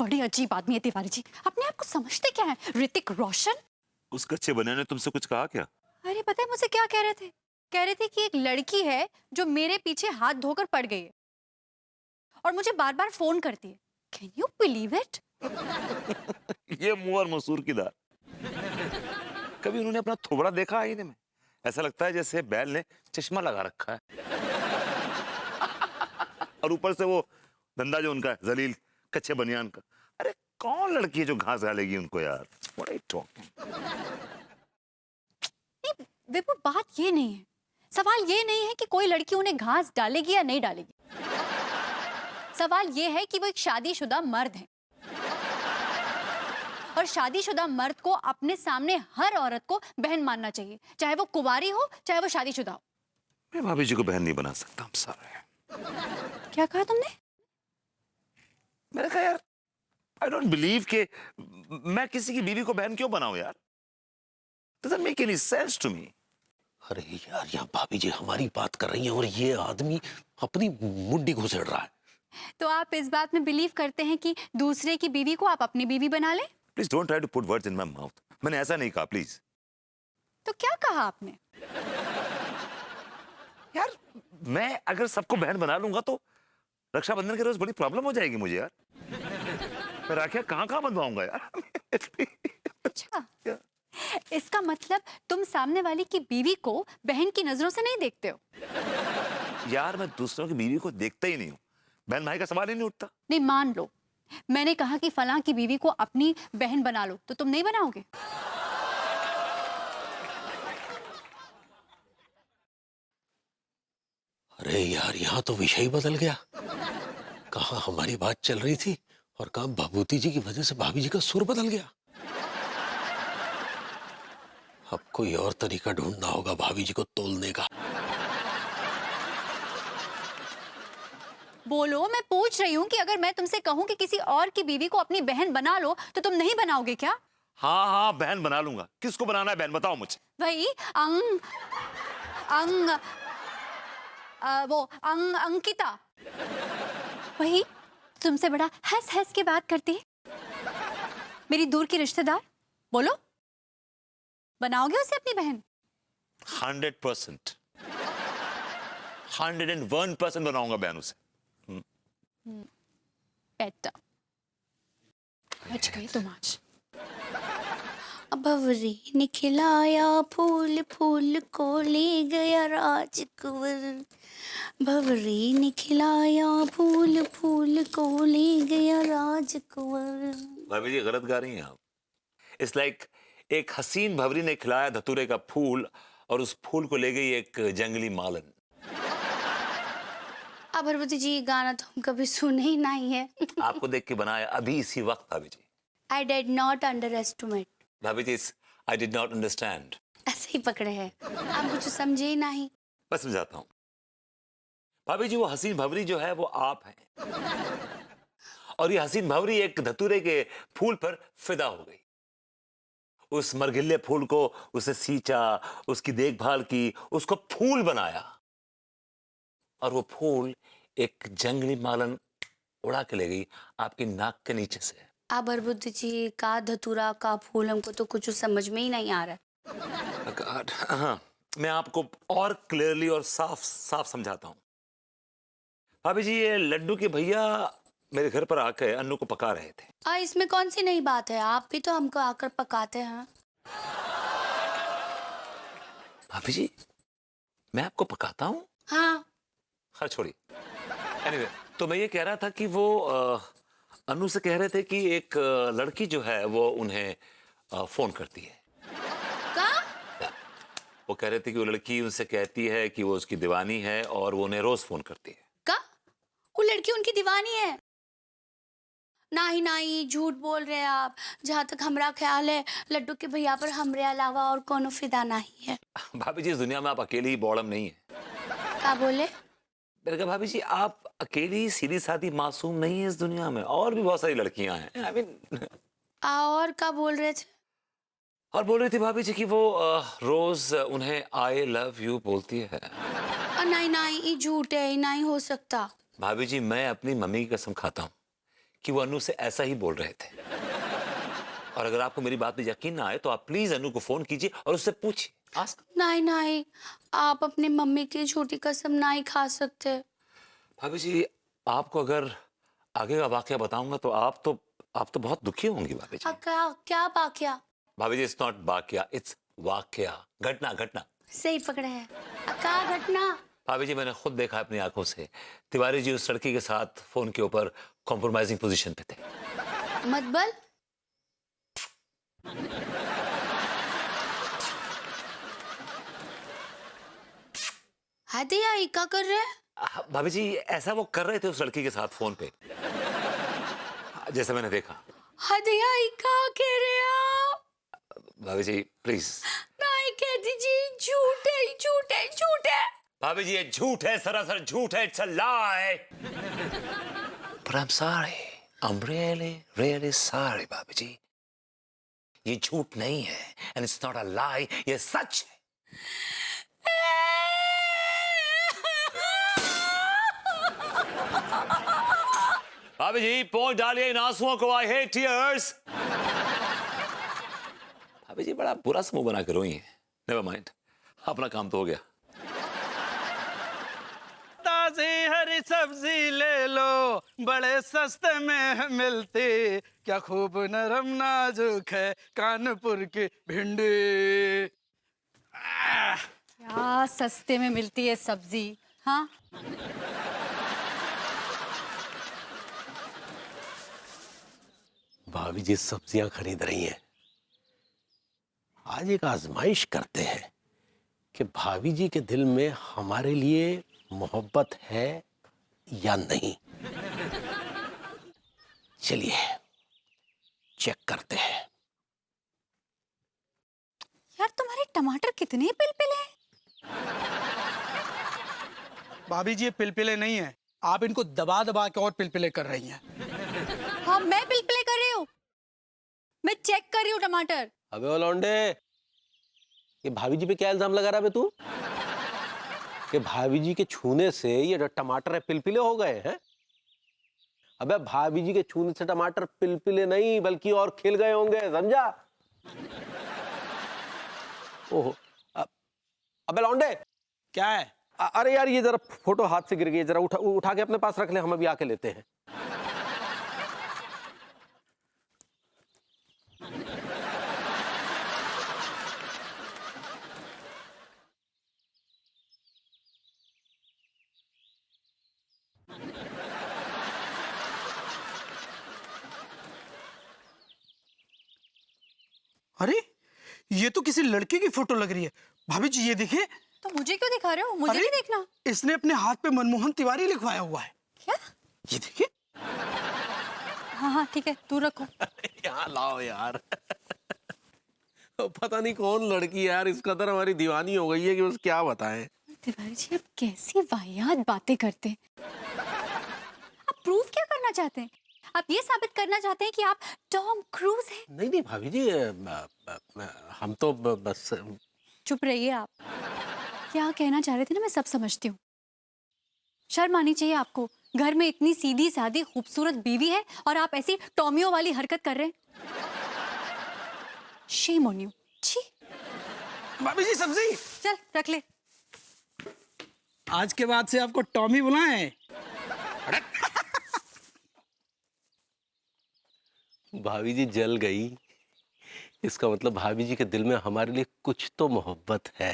बड़ी अजीब आदमी है तिवारी जी। अपने आप को समझते क्या है? ऋतिक रोशन। उस कच्चे बनिया ने तुमसे कुछ कहा क्या? अरे पता है मुझसे क्या कह रहे थे? कह रहे थे कि एक लड़की है जो मेरे पीछे हाथ धोकर पड़ गई है और मुझे बार बार फोन करती है। Can you believe it? ये मुंह और मसूर की दाल। कभी उन्होंने अपना थोबड़ा देखा आईने में? ऐसा लगता है जैसे बैल ने चश्मा लगा रखा है। और ऊपर से वो धंधा जो उनका है, जलील कच्चे बनियान का। अरे कौन लड़की है जो घास डालेगी उनको यार? What are you talking? नहीं विपुल, बात ये नहीं है। सवाल ये नहीं है कि कोई लड़की उन्हें घास डालेगी या नहीं डालेगी। सवाल ये है कि वो एक शादीशुदा मर्द है और शादीशुदा मर्द को अपने सामने हर औरत को बहन मानना चाहिए, चाहे वो कुंवारी हो चाहे वो शादीशुदा हो। मैं भाभी जी को बहन नहीं बना सकता। I'm sorry। क्या कहा तुमने? मैंने कहा यार, आई डोंट बिलीव कि मैं किसी की बीवी को बहन क्यों बनाऊं यार? Doesn't make any sense to me। अरे यार, यहाँ भाभी जी हमारी बात कर रही हैं और ये आदमी अपनी मुंडी घुसेड़ रहा है। तो आप इस बात में बिलीव करते हैं कि दूसरे की बीवी को आप अपनी बीवी बना लें? Please don't try to put words in my mouth. मैंने ऐसा नहीं कहा, प्लीज। तो क्या कहा आपने? यार मैं अगर सबको बहन बना लूंगा तो रक्षाबंधन के रोज बड़ी प्रॉब्लम हो जाएगी मुझे यार। मैं राखियां कहाँ कहाँ बंधवाऊंगा यार? अच्छा, इसका मतलब तुम सामने वाले की बीवी को बहन की नजरों से नहीं देखते हो? यार मैं दूसरों की बीवी को देखता ही नहीं हूँ। बहन भाई का सवाल ही नहीं उठता। नहीं, मान लो मैंने कहा कि फलां की बीवी को अपनी बहन बना लो, तो तुम नहीं बनाओगे? अरे यार, यहाँ तो विषय ही बदल गया। कहाँ हमारी बात चल रही थी और कहाँ भभूति जी की वजह से भाभी जी का सुर बदल गया। अब कोई और तरीका ढूंढना होगा भाभी जी को तोलने का। बोलो, मैं पूछ रही हूँ कि अगर मैं तुमसे कहूँ कि किसी और की बीवी को अपनी बहन बना लो, तो तुम नहीं बनाओगे क्या? हाँ हाँ बहन बना लूंगा। किसको बनाना है बहन बताओ मुझे। वही अंकिता। वही तुमसे बड़ा हंस हंस के बात करती है, मेरी दूर की रिश्तेदार। बोलो, बनाओगे उसे अपनी बहन? 100%, 101% बनाऊंगा बहन उसे। बेटा, बच गई तुम आज। भंवरी ने खिलाया फूल, फूल को ले गया राजकुंवर। भंवरी ने खिलाया फूल, फूल को ले गया राजकुंवर। भाभी जी गलत गा रही हैं आप। इट्स लाइक एक हसीन भंवरी ने खिलाया धतूरे का फूल और उस फूल को ले गई एक जंगली मालन। अब भगवती जी, ये गाना तो हम कभी सुने ही नहीं है। आपको देख के बनाया अभी इसी वक्त भाभी जी। I did not underestimate. भाभी जी आई डिड नॉट अंडरस्टैंड। ऐसे ही पकड़े हैं आप, कुछ समझे ही नहीं। मैं समझाता हूँ भाभी जी। वो हसीन भंवरी जो है वो आप हैं और ये हसीन भंवरी एक धतूरे के फूल पर फिदा हो गई। उस मरघिल्ले फूल को उसे सींचा, उसकी देखभाल की, उसको फूल बनाया और वो फूल एक जंगली मालन उड़ा के ले गई आपकी नाक के नीचे से। आप भगवती जी, का धतूरा का फूल, हमको तो कुछ समझ में ही नहीं आ रहा। God, हाँ, मैं आपको और क्लियरली और साफ साफ समझाता हूँ। भाभी जी ये लड्डू के भैया मेरे घर पर आकर अन्नू को पका रहे थे। इसमें कौन सी नई बात है? आप भी तो हमको आकर पकाते हैं। भाभी जी मैं आपको पकाता हूँ? हाँ। खैर छोड़िए। Anyway, तो मैं ये कह रहा था कि वो अनु से कह रहे थे कि एक लड़की जो है वो उन्हें फोन करती है। का? वो कह रहे थे कि वो लड़की उनसे कहती है कि वो उसकी दीवानी है और वो उन्हें रोज फोन करती है। का? वो लड़की उनकी दीवानी है? नहीं नहीं, झूठ बोल रहे हैं आप। जहाँ तक हमारा ख्याल है, लड्डू के भैया पर हमरे अलावा और कोनो फिदा नहीं है। भाभी जी इस दुनिया में आप अकेली ही बॉडम नहीं है। क्या बोले? मैंने कहा भाभी जी आप अकेली सीधी सादी मासूम नहीं है इस दुनिया में, और भी बहुत सारी लड़कियां हैं। I mean, और क्या बोल रहे थे? और बोल रही थी भाभी जी कि वो रोज उन्हें आई लव यू बोलती है। नहीं नहीं, ये झूठ है, ये नहीं हो सकता। भाभी जी मैं अपनी मम्मी की कसम खाता हूँ कि वो अनु से ऐसा ही बोल रहे थे। और अगर आपको मेरी बात में यकीन ना आए तो आप प्लीज अनु को फोन कीजिए और उससे पूछिए। आस्क। नहीं नहीं, आप अपनी मम्मी की झूठी कसम नहीं खा सकते। भाभी जी, आपको अगर आगे का वाकया बताऊंगा तो आप तो बहुत दुखी होंगी भाभी जी। क्या क्या बाकिया? भाभी जी, इट्स नॉट वाकया, इट्स वाकया, घटना घटना। सही पकड़े है। क्या घटना? भाभी जी, मैंने खुद देखा अपनी आंखों से, तिवारी जी उस लड़की के साथ फोन के ऊपर कॉम्प्रोमाइजिंग पोजीशन पे थे। मतबल हदिया ये क्या कर रहे हैं? भाभी जी, ऐसा वो कर रहे थे उस लड़की के साथ फोन पे, जैसे मैंने देखा। हदिया ये क्या कह रहे हैं आप? भाभी जी प्लीज। नहीं कह दीजिए, झूठ है झूठ है झूठ है। भाभी जी, ये झूठ है, सरासर झूठ है, it's a lie. But I'm sorry, I'm really sorry भाभी जी। ये झूठ नहीं है, and it's not a lie, ये सच है। भाभी जी, पहुंच डालिए इन आंसुओं को, I hate tears। भाभी जी, बड़ा बुरा सा मुंह बना के रोई है। नेवर माइंड, अपना काम तो हो गया। ताजी हरी सब्जी ले लो, बड़े सस्ते में मिलती, क्या खूब नरम नाजुक है कानपुर की भिंडी। क्या सस्ते में मिलती है सब्जी? हाँ, भाभी जी सब्जियां खरीद रही हैं। आज एक आजमाइश करते हैं कि भाभी जी के दिल में हमारे लिए मोहब्बत है या नहीं। चलिए चेक करते हैं। यार तुम्हारे टमाटर कितने पिलपिले हैं। भाभी जी ये पिलपिले नहीं है, आप इनको दबा दबा के और पिलपिले कर रही हैं। हाँ, मैं पिलपिले कर रही हूँ, मैं चेक कर रही हूँ टमाटर। अबे ओ लौंडे, ये भाभी जी पे क्या इल्जाम लगा रहा है बे तू? कि भाभी जी के छूने से ये टमाटर पिलपिले हो गए हैं? अबे भाभी जी के छूने से टमाटर पिलपिले नहीं बल्कि और खिल गए होंगे, समझा? ओहो, अबे लौंडे क्या है? अरे यार ये जरा फोटो हाथ से गिर गई, जरा उठा के अपने पास रख ले, हम अभी आके लेते हैं। अरे ये तो किसी लड़के की फोटो लग रही है। भाभी जी ये देखिए। तो मुझे क्यों दिखा रहे हो? मुझे अरे, नहीं देखना। इसने अपने हाथ पे मनमोहन तिवारी लिखवाया हुआ है। क्या? ये देखिए। हाँ हाँ ठीक है, तू रखो। यहाँ लाओ यार। पता नहीं कौन लड़की यार इस कदर हमारी दीवानी हो गई है कि बस क्या बताएं। तिवारी जी, आप कैसी वाहियात बातें करते हैं। आप प्रूफ क्या करना चाहते हैं? आप ये साबित करना चाहते हैं कि आप टॉम क्रूज हैं? नहीं नहीं भाभी जी, हम तो बस। चुप रहिए आप। क्या कहना चाह रहे थे ना, मैं सब समझती हूँ। शर्म आनी चाहिए आपको, घर में इतनी सीधी सादी खूबसूरत बीवी है और आप ऐसी टॉमियो वाली हरकत कर रहे हैं। Shame on you. छी। भाभी जी सब्जी। चल रख ले। आज के बाद से आपको टॉमी बुलाएं। भाभी जी जल गई, इसका मतलब भाभी जी के दिल में हमारे लिए कुछ तो मोहब्बत है।